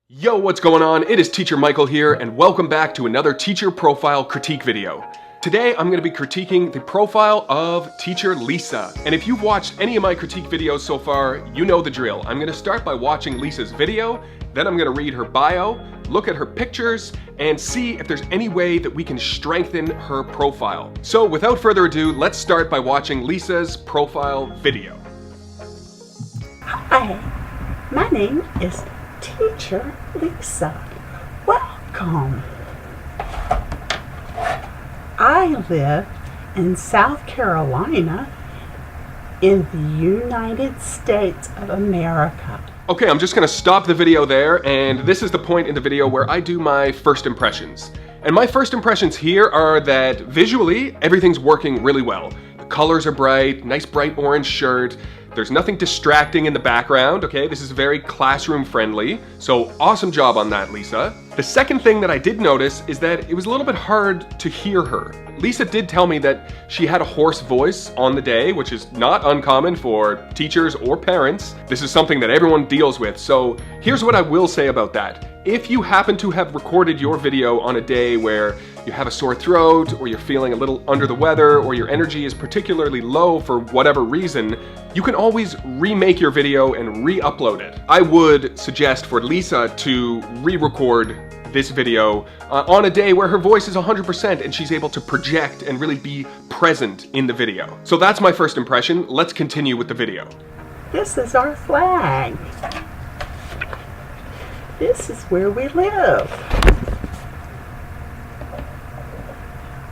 Yo, what's going on? It is Teacher Michael here, and welcome back to another teacher profile critique video. Today, I'm going to be critiquing the profile of teacher Lisa. And if you've watched any of my critique videos so far, you know the drill. I'm going to start by watching Lisa's video, then I'm going to read her bio, look at her pictures, and see if there's any way that we can strengthen her profile. So without further ado, let's start by watching Lisa's profile video. Hi, my name is Teacher Lisa. Welcome. I live in South Carolina in the United States of America. Okay, I'm just gonna stop the video there, and this is the point in the video where I do my first impressions. And my first impressions here are that visually, everything's working really well. The colors are bright, nice bright orange shirt. There's nothing distracting in the background, okay? This is very classroom friendly, so awesome job on that, Lisa. The second thing that I did notice is that it was a little bit hard to hear her. Lisa did tell me that she had a hoarse voice on the day, which is not uncommon for teachers or parents. This is something that everyone deals with, so here's what I will say about that. If you happen to have recorded your video on a day where you have a sore throat, or you're feeling a little under the weather, or your energy is particularly low for whatever reason, you can always remake your video and re-upload it. I would suggest for Lisa to re-record this video on a day where her voice is 100% and she's able to project and really be present in the video. So that's my first impression. Let's continue with the video. This is our flag. This is where we live.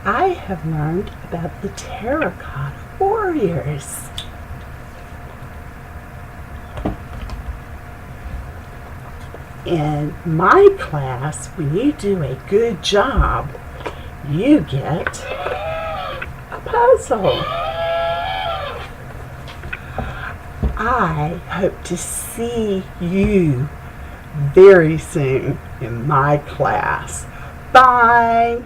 I have learned about the terracotta warriors. In my class, when you do a good job, you get a puzzle. I hope to see you very soon in my class. Bye!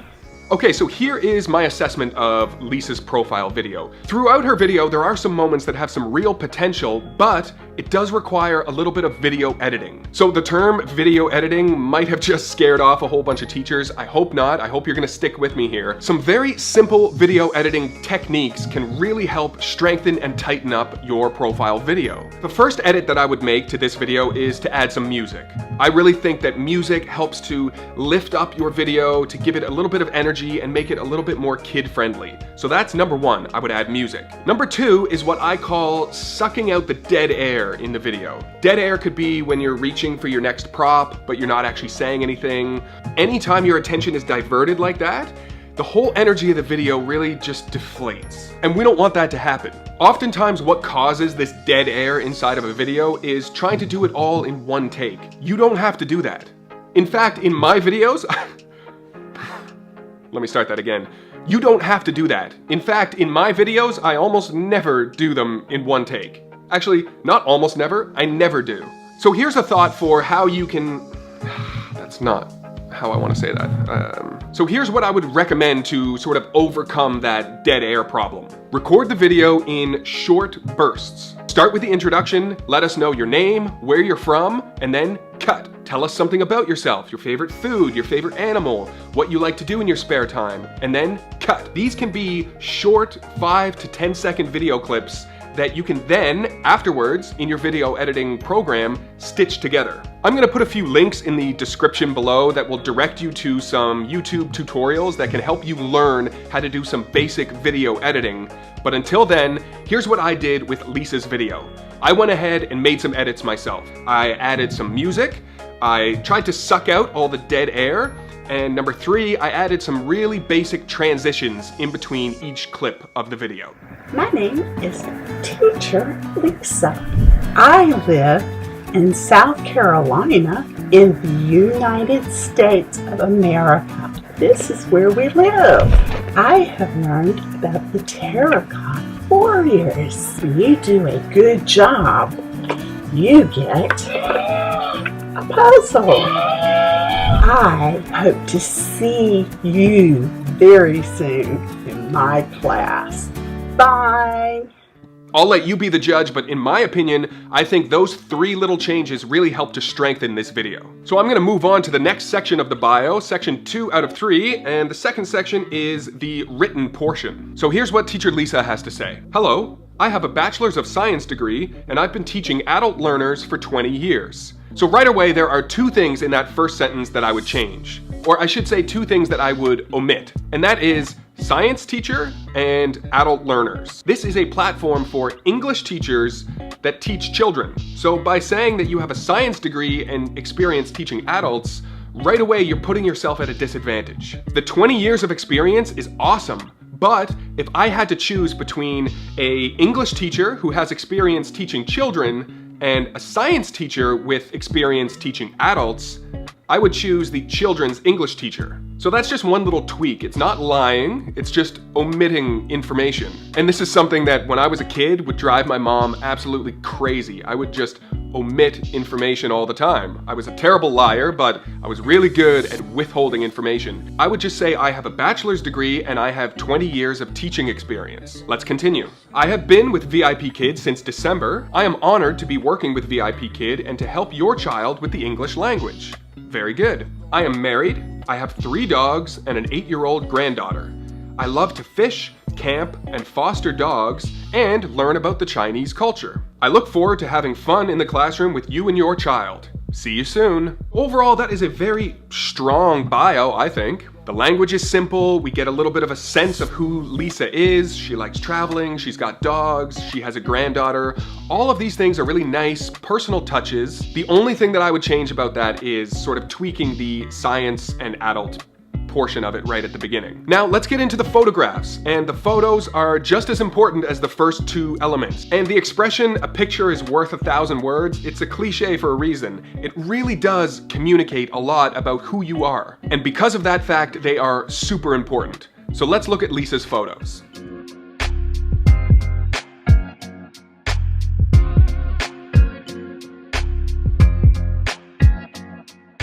Okay, so here is my assessment of Lisa's profile video. Throughout her video, there are some moments that have some real potential, but it does require a little bit of video editing. So the term video editing might have just scared off a whole bunch of teachers. I hope not. I hope you're gonna stick with me here. Some very simple video editing techniques can really help strengthen and tighten up your profile video. The first edit that I would make to this video is to add some music. I really think that music helps to lift up your video, to give it a little bit of energy and make it a little bit more kid-friendly. So that's number one, I would add music. Number two is what I call sucking out the dead air in the video. Dead air could be when you're reaching for your next prop, but you're not actually saying anything. Anytime your attention is diverted like that, the whole energy of the video really just deflates. And we don't want that to happen. Oftentimes what causes this dead air inside of a video is trying to do it all in one take. You don't have to do that. In fact, in my videos, let me start that again. You don't have to do that. In fact, in my videos, I almost never do them in one take. Actually, not almost never, I never do. So here's a thought for how you can... That's not how I want to say that. So here's what I would recommend to sort of overcome that dead air problem. Record the video in short bursts. Start with the introduction, let us know your name, where you're from, and then cut. Tell us something about yourself, your favorite food, your favorite animal, what you like to do in your spare time, and then cut. These can be short 5 to 10 second video clips that you can then, afterwards, in your video editing program, stitch together. I'm gonna put a few links in the description below that will direct you to some YouTube tutorials that can help you learn how to do some basic video editing. But until then, here's what I did with Lisa's video. I went ahead and made some edits myself. I added some music, I tried to suck out all the dead air, and number three, I added some really basic transitions in between each clip of the video. My name is Teacher Lisa. I live in South Carolina in the United States of America. This is where we live. I have learned about the terracotta warriors. When you do a good job, you get a puzzle. I hope to see you very soon in my class. Bye. I'll let you be the judge, but in my opinion, I think those 3 little changes really help to strengthen this video. So I'm gonna move on to the next section of the bio, section 2 out of 3, and the second section is the written portion. So here's what teacher Lisa has to say. Hello, I have a Bachelor's of Science degree, and I've been teaching adult learners for 20 years. So right away, there are 2 things in that first sentence that I would change. Or I should say 2 things that I would omit, and that is science teacher and adult learners. This is a platform for English teachers that teach children. So by saying that you have a science degree and experience teaching adults, right away you're putting yourself at a disadvantage. The 20 years of experience is awesome, but if I had to choose between an English teacher who has experience teaching children and a science teacher with experience teaching adults, I would choose the children's English teacher. So that's just one little tweak. It's not lying, it's just omitting information. And this is something that when I was a kid would drive my mom absolutely crazy. I would just omit information all the time. I was a terrible liar, but I was really good at withholding information. I would just say I have a bachelor's degree and I have 20 years of teaching experience. Let's continue. I have been with VIPKid since December. I am honored to be working with VIPKid and to help your child with the English language. Very good. I am married. I have 3 dogs and an 8-year-old granddaughter. I love to fish, camp, and foster dogs, and learn about the Chinese culture. I look forward to having fun in the classroom with you and your child. See you soon. Overall, that is a very strong bio, I think. The language is simple, we get a little bit of a sense of who Lisa is. She likes traveling, she's got dogs, she has a granddaughter. All of these things are really nice, personal touches. The only thing that I would change about that is sort of tweaking the science and adult portion of it right at the beginning. Now let's get into the photographs, and the photos are just as important as the first 2 elements. And the expression, a picture is worth 1,000 words, it's a cliche for a reason. It really does communicate a lot about who you are. And because of that fact, they are super important. So let's look at Lisa's photos.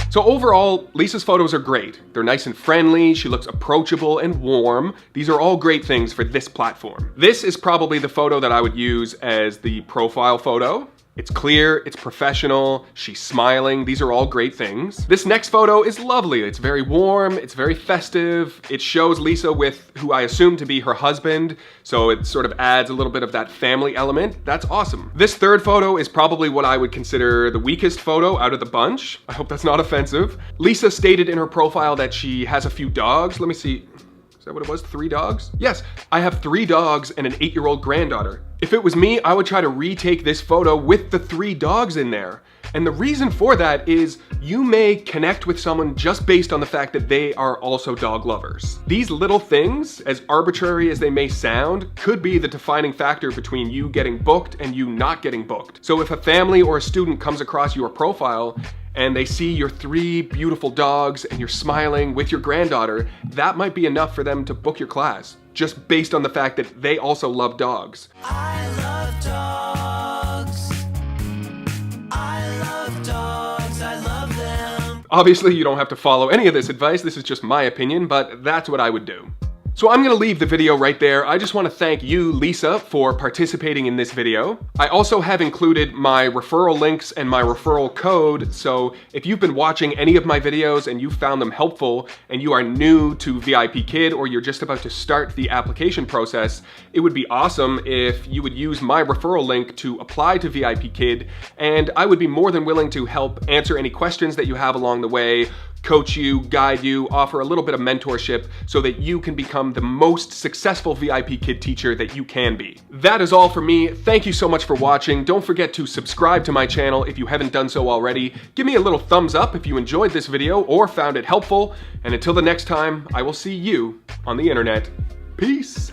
So overall, Lisa's photos are great. They're nice and friendly, she looks approachable and warm. These are all great things for this platform. This is probably the photo that I would use as the profile photo. It's clear, it's professional, she's smiling, these are all great things. This next photo is lovely. It's very warm, it's very festive. It shows Lisa with who I assume to be her husband, so it sort of adds a little bit of that family element. That's awesome. This third photo is probably what I would consider the weakest photo out of the bunch. I hope that's not offensive. Lisa stated in her profile that she has a few dogs. Let me see. Is that what it was? 3 dogs? Yes, I have 3 dogs and an 8-year-old granddaughter. If it was me, I would try to retake this photo with the 3 dogs in there. And the reason for that is you may connect with someone just based on the fact that they are also dog lovers. These little things, as arbitrary as they may sound, could be the defining factor between you getting booked and you not getting booked. So if a family or a student comes across your profile and they see your 3 beautiful dogs and you're smiling with your granddaughter, that might be enough for them to book your class, just based on the fact that they also love dogs. I love dogs. I love dogs. I love them. Obviously, you don't have to follow any of this advice. This is just my opinion, but that's what I would do. So I'm gonna leave the video right there. I just wanna thank you, Lisa, for participating in this video. I also have included my referral links and my referral code, so if you've been watching any of my videos and you found them helpful and you are new to VIPKid or you're just about to start the application process, it would be awesome if you would use my referral link to apply to VIPKid, and I would be more than willing to help answer any questions that you have along the way, coach you, guide you, offer a little bit of mentorship so that you can become the most successful VIPKid teacher that you can be. That is all for me. Thank you so much for watching. Don't forget to subscribe to my channel if you haven't done so already. Give me a little thumbs up if you enjoyed this video or found it helpful. And until the next time, I will see you on the internet. Peace.